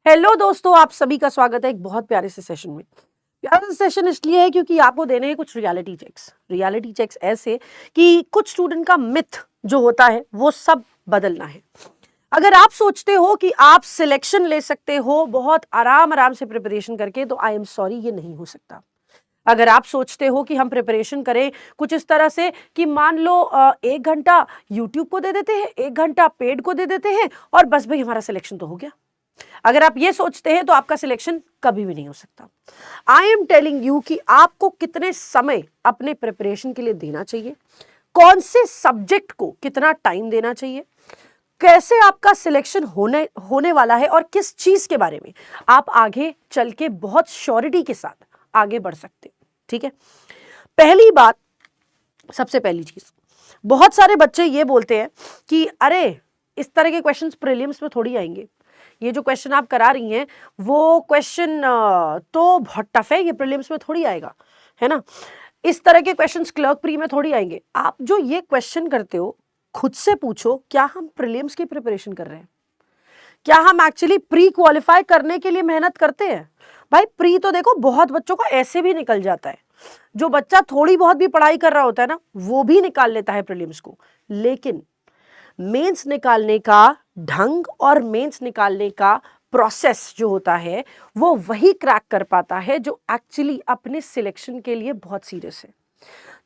Hello दोस्तों, आप सभी का स्वागत है एक बहुत प्यारे से सेशन में। प्यारा सा सेशन इसलिए है क्योंकि आपको देने हैं कुछ रियलिटी चेक्स ऐसे कि कुछ स्टूडेंट का मिथ जो होता है वो सब बदलना है। अगर आप सोचते हो कि आप सिलेक्शन ले सकते हो बहुत आराम से प्रिपरेशन करके, तो आई एम सॉरी, ये नहीं हो सकता। अगर आप सोचते हो कि हम प्रिपरेशन करें कुछ इस तरह से कि मान लो 1 घंटा यूट्यूब को दे देते हैं, 1 घंटा पेड को दे देते हैं और बस भाई हमारा सिलेक्शन तो हो गया, अगर आप ये सोचते हैं तो आपका सिलेक्शन कभी भी नहीं हो सकता। आई एम टेलिंग यू कि आपको कितने समय अपने प्रिपरेशन के लिए देना चाहिए, कौन से सब्जेक्ट को कितना टाइम देना चाहिए, कैसे आपका सिलेक्शन होने वाला है और किस चीज के बारे में आप आगे चल के बहुत श्योरिटी के साथ आगे बढ़ सकते हो। ठीक है, पहली बात, सबसे पहली चीज, बहुत सारे बच्चे ये बोलते हैं कि अरे इस तरह के क्वेश्चंस प्रीलिम्स में थोड़ी आएंगे, ये जो क्वेश्चन आप करा रही हैं वो क्वेश्चन तो बहुत टफ है, ये प्रीलिम्स में थोड़ी आएगा, है ना। इस तरह के क्वेश्चंस क्लर्क प्री में थोड़ी आएंगे। आप जो ये क्वेश्चन करते हो खुद से पूछो, क्या हम प्रीलिम्स की प्रिपरेशन कर रहे हैं? क्या हम एक्चुअली प्री क्वालिफाई करने के लिए मेहनत करते हैं? भाई प्री तो देखो बहुत बच्चों का ऐसे भी निकल जाता है, जो बच्चा थोड़ी बहुत भी पढ़ाई कर रहा होता है ना वो भी निकाल लेता है प्रीलिम्स को, लेकिन मेंस निकालने का ढंग और मेंस निकालने का प्रोसेस जो होता है वो वही क्रैक कर पाता है जो एक्चुअली अपने सिलेक्शन के लिए बहुत सीरियस है।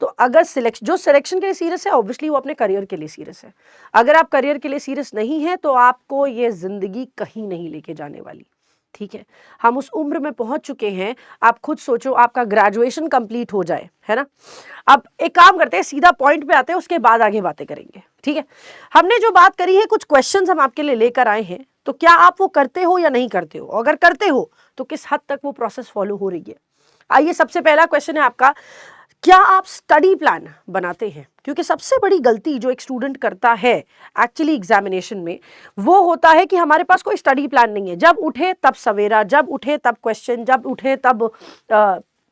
तो अगर सिलेक्शन के लिए सीरियस है, ऑब्वियसली वो अपने करियर के लिए सीरियस है। अगर आप करियर के लिए सीरियस नहीं है तो आपको ये जिंदगी कहीं नहीं लेके जाने वाली। ठीक है, हम उस उम्र में पहुंच चुके हैं, आप खुद सोचो आपका ग्रेजुएशन कंप्लीट हो जाए, है ना। अब एक काम करते हैं, सीधा पॉइंट पे आते हैं, उसके बाद आगे बातें करेंगे। ठीक है, हमने जो बात करी है, कुछ क्वेश्चंस हम आपके लिए लेकर आए हैं, तो क्या आप वो करते हो या नहीं करते हो? अगर करते हो तो किस हद तक वो प्रोसेस फॉलो हो रही है। आइए, सबसे पहला क्वेश्चन है आपका, क्या आप स्टडी प्लान बनाते हैं? क्योंकि सबसे बड़ी गलती जो एक स्टूडेंट करता है एक्चुअली एग्जामिनेशन में वो होता है कि हमारे पास कोई स्टडी प्लान नहीं है। जब उठे तब सवेरा, जब उठे तब क्वेश्चन, जब उठे तब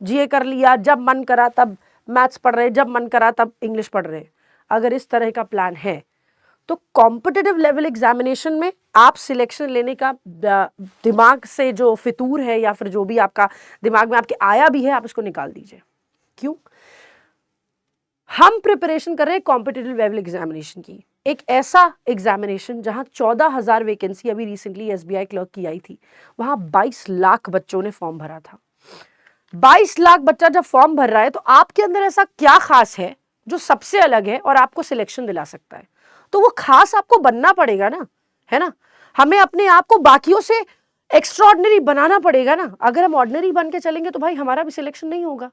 जीए कर लिया, जब मन करा तब मैथ्स पढ़ रहे, जब मन करा तब इंग्लिश पढ़ रहे। अगर इस तरह का प्लान है तो कॉम्पिटिटिव लेवल एग्जामिनेशन में आप सिलेक्शन लेने का दिमाग से जो फितूर है या फिर जो भी आपका दिमाग में आपके आया भी है, आप इसको निकाल दीजिए। क्यों? हम प्रिपरेशन कर रहे हैं कॉम्पिटिटिव लेवल एग्जामिनेशन की, एक ऐसा एग्जामिनेशन जहां 14,000 वैकेंसी अभी रिसेंटली एसबीआई क्लर्क की आई थी, वहां 22 लाख बच्चों ने फॉर्म भरा था। 22 लाख बच्चा जब फॉर्म भर रहा है तो आपके अंदर ऐसा क्या खास है जो सबसे अलग है और आपको सिलेक्शन दिला सकता है? तो वो खास आपको बनना पड़ेगा ना, है ना। हमें अपने आप को बाकियों से एक्स्ट्राऑर्डिनरी बनाना पड़ेगा ना। अगर हम ऑर्डिनरी बन के चलेंगे तो भाई हमारा भी सिलेक्शन नहीं होगा,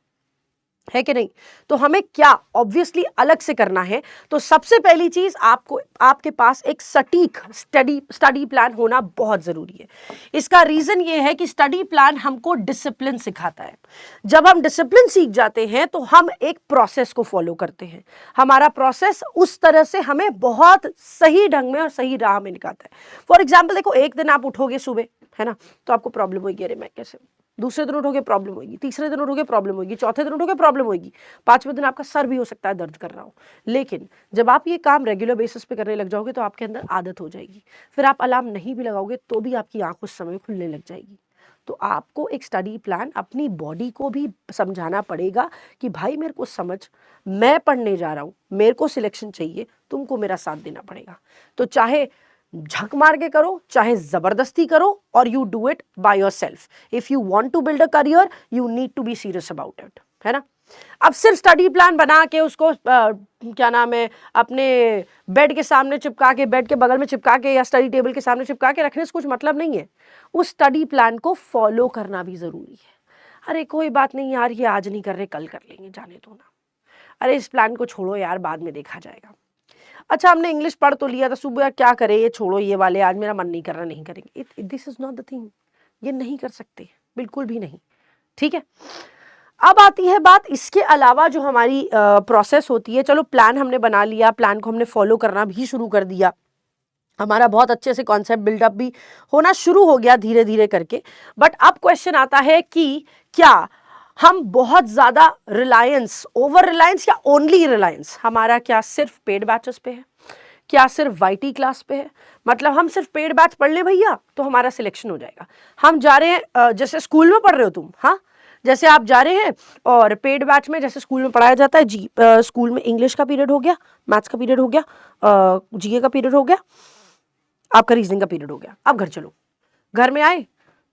है कि नहीं। तो हमें क्या ऑब्वियसली अलग से करना है। तो सबसे पहली चीज, आपको आपके पास एक सटीक स्टडी प्लान होना बहुत जरूरी है। इसका रीजन ये है कि स्टडी प्लान हमको डिसिप्लिन सिखाता है। जब हम डिसिप्लिन सीख जाते हैं तो हम एक प्रोसेस को फॉलो करते हैं। हमारा प्रोसेस उस तरह से हमें बहुत सही ढंग में और सही राह में निकालता है। फॉर एग्जाम्पल देखो, एक दिन आप उठोगे सुबह, है ना, तो आपको प्रॉब्लम होगी, अरे मैं कैसे। दूसरे दिन उठोगे प्रॉब्लम होगी, तीसरे दिन उठोगे प्रॉब्लम होगी, चौथे दिन उठोगे प्रॉब्लम होगी, पांचवें दिन आपका सर भी हो सकता है दर्द कर रहा हो। लेकिन जब आप ये काम रेगुलर बेसिस पे करने लग जाओगे तो आपके अंदर आदत हो जाएगी। फिर आप अलार्म नहीं भी लगाओगे तो भी आपकी आंख उस समय खुलने लग जाएगी। तो आपको एक स्टडी प्लान अपनी बॉडी को भी समझाना पड़ेगा कि भाई मेरे को समझ, मैं पढ़ने जा रहा हूँ, मेरे को सिलेक्शन चाहिए, तुमको मेरा साथ देना पड़ेगा। तो चाहे झक मार के करो, चाहे जबरदस्ती करो, और you do it by yourself. If you want to build a career you need to be serious about it, है ना। अब सिर्फ स्टडी प्लान बना के उसको क्या नाम है, अपने बेड के सामने चिपका के, बेड के बगल में चिपका के या स्टडी टेबल के सामने चिपका के रखने से कुछ मतलब नहीं है। उस स्टडी प्लान को फॉलो करना भी जरूरी है। अरे कोई बात नहीं यार, ये आज नहीं कर रहे, कल कर लेंगे, जाने दो ना। अरे इस प्लान को छोड़ो यार, बाद में देखा जाएगा। अच्छा हमने इंग्लिश पढ़ तो लिया था, सुबह क्या करें, ये छोड़ो, ये वाले आज मेरा मन नहीं कर रहा, नहीं करेंगे। This is not the thing, ये नहीं कर सकते, बिल्कुल भी नहीं। ठीक है, अब आती है बात इसके अलावा जो हमारी प्रोसेस होती है। चलो प्लान हमने बना लिया, प्लान को हमने फॉलो करना भी शुरू कर दिया, हमारा बहुत अच्छे से कॉन्सेप्ट बिल्डअप भी होना शुरू हो गया धीरे धीरे करके। बट अब क्वेश्चन आता है कि क्या हम बहुत ज्यादा ओवर रिलायंस या ओनली रिलायंस हमारा क्या सिर्फ पेड बैचेस पे है? क्या सिर्फ वाईटी क्लास पे है? मतलब हम सिर्फ पेड बैच पढ़ ले भैया तो हमारा सिलेक्शन हो जाएगा। हम जा रहे हैं जैसे स्कूल में पढ़ रहे हो तुम, हाँ, जैसे आप जा रहे हैं और पेड बैच में जैसे स्कूल में पढ़ाया जाता है जी, स्कूल में इंग्लिश का पीरियड हो गया, मैथ्स का पीरियड हो गया, जीके का पीरियड हो गया, आपका रीजनिंग का पीरियड हो गया, अब घर चलो। घर में आए,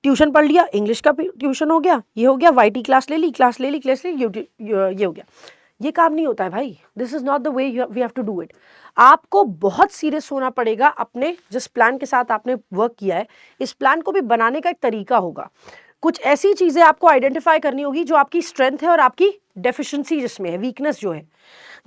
ट्यूशन पढ़ लिया, इंग्लिश का ट्यूशन हो गया, ये हो गया, वाईटी क्लास ले ली, ये हो गया। ये काम नहीं होता है भाई। This is not the way we have to do it. आपको बहुत सीरियस होना पड़ेगा अपने जिस प्लान के साथ आपने वर्क किया है। इस प्लान को भी बनाने का एक तरीका होगा। कुछ ऐसी चीजें आपको आइडेंटिफाई करनी होगी जो आपकी स्ट्रेंथ है और आपकी डेफिशिएंसी जिसमें है, वीकनेस जो है।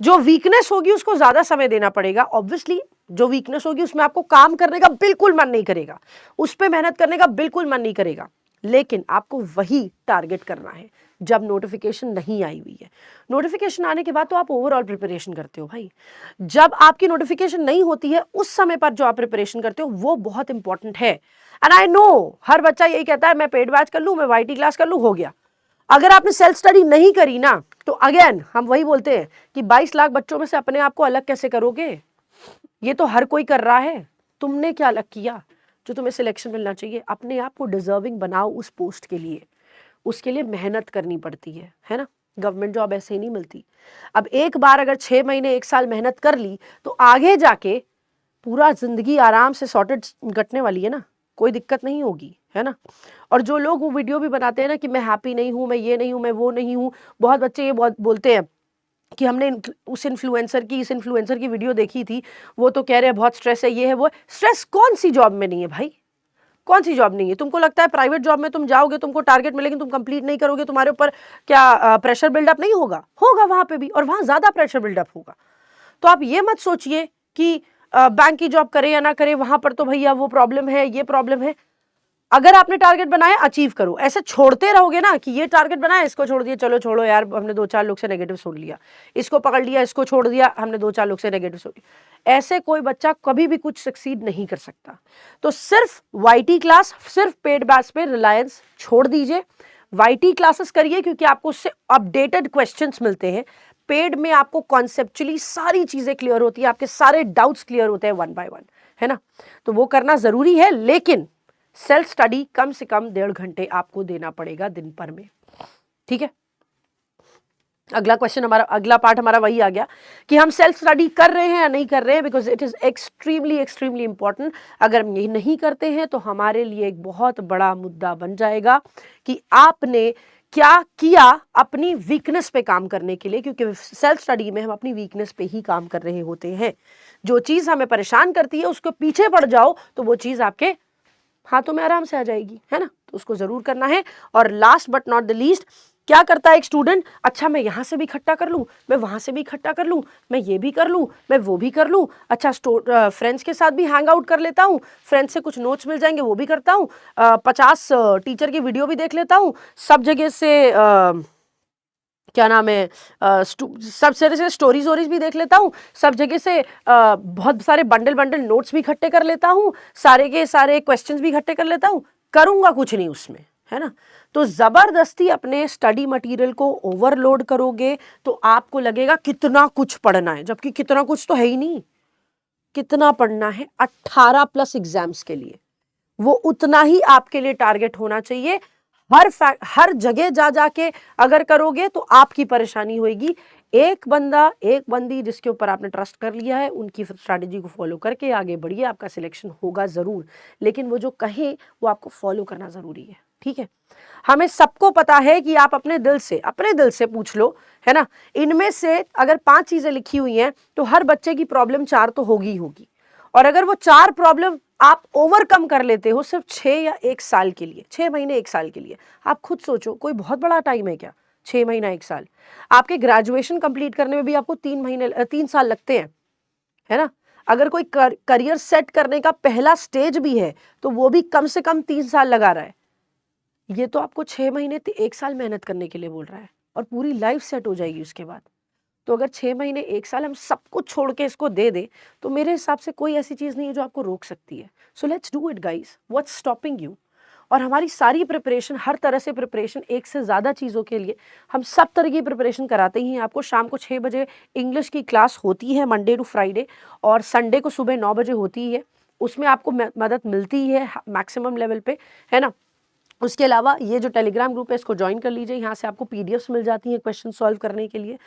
जो वीकनेस होगी उसको ज्यादा समय देना पड़ेगा ऑब्वियसली। जो वीकनेस होगी उसमें आपको काम करने का बिल्कुल मन नहीं करेगा, उस पर मेहनत करने का बिल्कुल मन नहीं करेगा, लेकिन आपको वही टारगेट करना है जब नोटिफिकेशन नहीं आई हुई है। नोटिफिकेशन आने के बाद तो आप ओवरऑल प्रिपरेशन करते हो भाई। जब आपकी नोटिफिकेशन नहीं होती है उस समय पर जो आप प्रिपरेशन करते हो वो बहुत इंपॉर्टेंट है। एंड आई नो हर बच्चा यही कहता है मैं पेड बैच कर लूं, मैं वाईटी क्लास कर लूं, हो गया। अगर आपने सेल्फ स्टडी नहीं करी ना तो अगेन हम वही बोलते हैं कि 22 लाख बच्चों में से अपने आप को अलग कैसे करोगे? ये तो हर कोई कर रहा है। तुमने क्या अलग किया जो तुम्हें सिलेक्शन मिलना चाहिए? अपने आप को डिजर्विंग बनाओ उस पोस्ट के लिए। उसके लिए मेहनत करनी पड़ती है ना। गवर्नमेंट जॉब ऐसे ही नहीं मिलती। अब एक बार अगर 6 महीने 1 साल मेहनत कर ली तो आगे जाके पूरा जिंदगी आराम से सॉर्टेड कटने वाली है ना, कोई दिक्कत नहीं होगी, है ना। और जो लोग वो वीडियो भी बनाते हैं ना कि मैं हैप्पी नहीं हूं, मैं ये नहीं हूं, मैं वो नहीं हूं, बहुत बच्चे ये बहुत बोलते हैं कि हमने उस इन्फ्लुएंसर की इस इन्फ्लुएंसर की वीडियो देखी थी, वो तो कह रहे हैं बहुत स्ट्रेस है, ये है वो है। स्ट्रेस कौन सी जॉब में नहीं है भाई? कौन सी जॉब नहीं है? तुमको लगता है प्राइवेट जॉब में तुम जाओगे, तुमको टारगेट मिलेगी, तुम कंप्लीट नहीं करोगे, तुम्हारे ऊपर क्या प्रेशर बिल्डअप नहीं होगा? होगा वहां पे भी, और वहां ज्यादा प्रेशर बिल्डअप होगा। तो आप ये मत सोचिए कि बैंक की जॉब करे या ना करे, वहां पर तो भैया वो प्रॉब्लम है, ये प्रॉब्लम है। अगर आपने टारगेट बनाया अचीव करो। ऐसे छोड़ते रहोगे ना कि ये टारगेट बनाया, इसको छोड़ दिया, चलो छोड़ो यार, हमने 2-4 लोग से नेगेटिव सुन लिया, इसको पकड़ लिया, इसको छोड़ दिया, हमने 2-4 लोग से नेगेटिव सुन लिया, ऐसे कोई बच्चा कभी भी कुछ सक्सीड नहीं कर सकता। तो सिर्फ वाईटी क्लास, सिर्फ पेड बैच पे रिलायंस छोड़ दीजिए। वाईटी क्लासेस करिए क्योंकि आपको उससे अपडेटेड क्वेश्चंस मिलते हैं। पेड में आपको कॉन्सेप्चुअली सारी चीजें क्लियर होती है, आपके सारे डाउट्स क्लियर होते हैं 1 बाय 1, है ना। तो वो करना जरूरी है, लेकिन सेल्फ स्टडी कम से कम 1.5 घंटे आपको देना पड़ेगा दिन भर में, ठीक है। अगला क्वेश्चन हमारा, अगला पार्ट हमारा वही आ गया कि हम सेल्फ स्टडी कर रहे हैं या नहीं कर रहे हैं, because it is extremely important. अगर हम ये नहीं करते हैं तो हमारे लिए एक बहुत बड़ा मुद्दा बन जाएगा कि आपने क्या किया अपनी वीकनेस पे काम करने के लिए, क्योंकि सेल्फ स्टडी में हम अपनी वीकनेस पे ही काम कर रहे होते हैं। जो चीज हमें परेशान करती है उसके पीछे पड़ जाओ तो वो चीज आपके हाथों में आराम से आ जाएगी, है ना। तो उसको जरूर करना है। और last but not the least, क्या करता है एक स्टूडेंट? अच्छा मैं यहां से भी इकट्ठा कर लूं, मैं वहां से भी इकट्ठा कर लूं, मैं ये भी कर लूं, मैं वो भी कर लूं, अच्छा फ्रेंड्स के साथ भी हैंग आउट कर लेता हूं, फ्रेंड्स से कुछ नोट्स मिल जाएंगे वो भी करता हूं, 50 टीचर की वीडियो भी देख लेता हूं, सब जगह से क्या नाम है सब से स्टोरीज भी देख लेता हूँ, सब जगह से बहुत सारे बंडल नोट्स भी इकट्ठे कर लेता हूँ, सारे के सारे क्वेश्चंस भी इकट्ठे कर लेता हूँ, करूंगा कुछ नहीं उसमें, है ना। तो जबरदस्ती अपने स्टडी मटेरियल को ओवरलोड करोगे तो आपको लगेगा कितना कुछ पढ़ना है, जबकि कितना कुछ तो है ही नहीं। कितना पढ़ना है? 18+ एग्जाम्स के लिए, वो उतना ही आपके लिए टारगेट होना चाहिए। हर जगह जा जाके अगर करोगे तो आपकी परेशानी होगी। एक बंदी जिसके ऊपर आपने ट्रस्ट कर लिया है, उनकी स्ट्रैटेजी को फॉलो करके आगे बढ़िए, आपका सिलेक्शन होगा जरूर। लेकिन वो जो कहे वो आपको फॉलो करना जरूरी है, ठीक है। हमें सबको पता है कि आप अपने दिल से पूछ लो, है ना, इनमें से अगर 5 चीजें लिखी हुई हैं तो हर बच्चे की प्रॉब्लम 4 तो होगी। और अगर वो 4 प्रॉब्लम आप ओवरकम कर लेते हो सिर्फ 6 या 1 साल के लिए, 6 महीने 1 साल के लिए, आप खुद सोचो कोई बहुत बड़ा टाइम है क्या? 6 महीना 1 साल। आपके ग्रेजुएशन कंप्लीट करने में भी आपको 3 साल लगते हैं, है ना। अगर कोई करियर सेट करने का पहला स्टेज भी है तो वो भी कम से कम 3 साल लगा रहा है। ये तो आपको 6 महीने 1 साल मेहनत करने के लिए बोल रहा है, और पूरी लाइफ सेट हो जाएगी उसके बाद। तो अगर 6 महीने 1 साल हम सब कुछ छोड़ के इसको दे दे तो मेरे हिसाब से कोई ऐसी चीज नहीं है जो आपको रोक सकती है। So let's do it guys, what's stopping you? और हमारी सारी प्रिपरेशन, हर तरह से प्रिपरेशन, एक से ज़्यादा चीज़ों के लिए हम सब तरह की प्रिपरेशन कराते ही हैं आपको। शाम को 6 बजे इंग्लिश की क्लास होती है मंडे टू फ्राइडे, और संडे को सुबह 9 बजे होती है। उसमें आपको मदद मिलती है मैक्सिमम लेवल पे, है ना। उसके अलावा ये जो टेलीग्राम ग्रुप है इसको ज्वाइन कर लीजिए, यहाँ से आपको पीडीएफ्स मिल जाती हैं क्वेश्चन सॉल्व करने के लिए।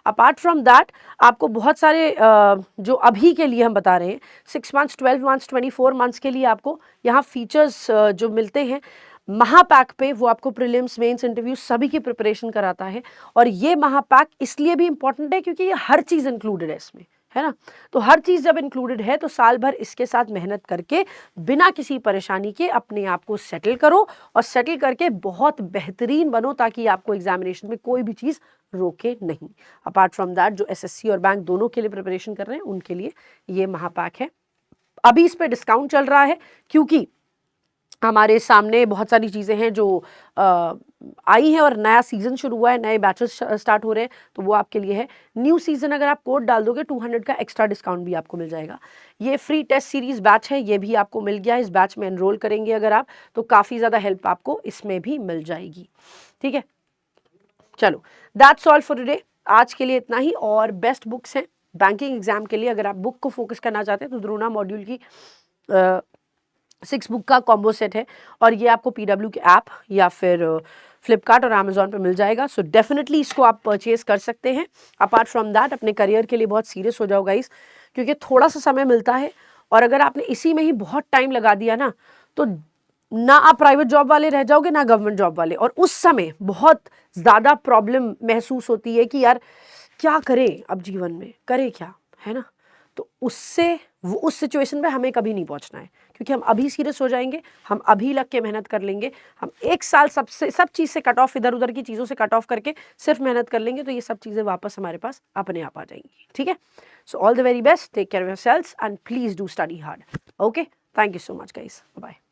अपार्ट फ्रॉम दैट आपको बहुत सारे जो अभी के लिए हम बता रहे हैं 6 मंथ्स, 12 मंथ्स, 24 मंथ्स के लिए आपको यहाँ फीचर्स जो मिलते हैं महापैक पे, वो आपको प्रीलिम्स, मेंस, इंटरव्यू सभी की प्रिपरेशन कराता है। और ये महापैक इसलिए भी इंपॉर्टेंट है क्योंकि ये हर चीज़ इंक्लूडेड है इसमें, है ना। तो हर चीज़ जब इंक्लूडेड है तो साल भर इसके साथ मेहनत करके बिना किसी परेशानी के अपने आप को सेटल करो, और सेटल करके बहुत बेहतरीन बनो ताकि आपको एग्जामिनेशन में कोई भी चीज़ रोके नहीं। अपार्ट फ्रॉम दैट जो एसएससी और बैंक दोनों के लिए प्रिपरेशन कर रहे हैं उनके लिए ये महापैक है। अभी इस पर डिस्काउंट चल रहा है क्योंकि हमारे सामने बहुत सारी चीज़ें हैं जो आई हैं और नया सीज़न शुरू हुआ है, नए बैचेस स्टार्ट हो रहे हैं, तो वो आपके लिए है। न्यू सीज़न अगर आप कोड डाल दोगे 200 का एक्स्ट्रा डिस्काउंट भी आपको मिल जाएगा। ये फ्री टेस्ट सीरीज़ बैच है, ये भी आपको मिल गया। इस बैच में एनरोल करेंगे अगर आप तो काफ़ी ज़्यादा हेल्प आपको इसमें भी मिल जाएगी, ठीक है। चलो, दैट्स ऑल फॉर टुडे। आज के लिए इतना ही। और बेस्ट बुक्स हैं बैंकिंग एग्जाम के लिए, अगर आप बुक को फोकस करना चाहते हैं तो द्रोणा मॉड्यूल की 6 बुक का कॉम्बो सेट है, और ये आपको पीडब्ल्यू के ऐप या फिर फ्लिपकार्ट और अमेजोन पे मिल जाएगा। सो डेफिनेटली इसको आप परचेज कर सकते हैं। अपार्ट फ्रॉम दैट अपने करियर के लिए बहुत सीरियस हो जाओ गाइस, क्योंकि थोड़ा सा समय मिलता है, और अगर आपने इसी में ही बहुत टाइम लगा दिया ना, तो ना आप प्राइवेट जॉब वाले रह जाओगे ना गवर्नमेंट जॉब वाले, और उस समय बहुत ज़्यादा प्रॉब्लम महसूस होती है कि यार क्या करें, अब जीवन में करें क्या, है ना। तो उससे वो उस सिचुएशन में हमें कभी नहीं पहुंचना है, क्योंकि हम अभी सीरियस हो जाएंगे, हम अभी लग के मेहनत कर लेंगे, हम एक साल सब चीज़ से कट ऑफ, इधर उधर की चीज़ों से कट ऑफ करके सिर्फ मेहनत कर लेंगे, तो ये सब चीज़ें वापस हमारे पास अपने आप आ जाएंगी, ठीक है। So all the very best, take care of yourselves and please do study hard. Okay, thank you so much guys, bye.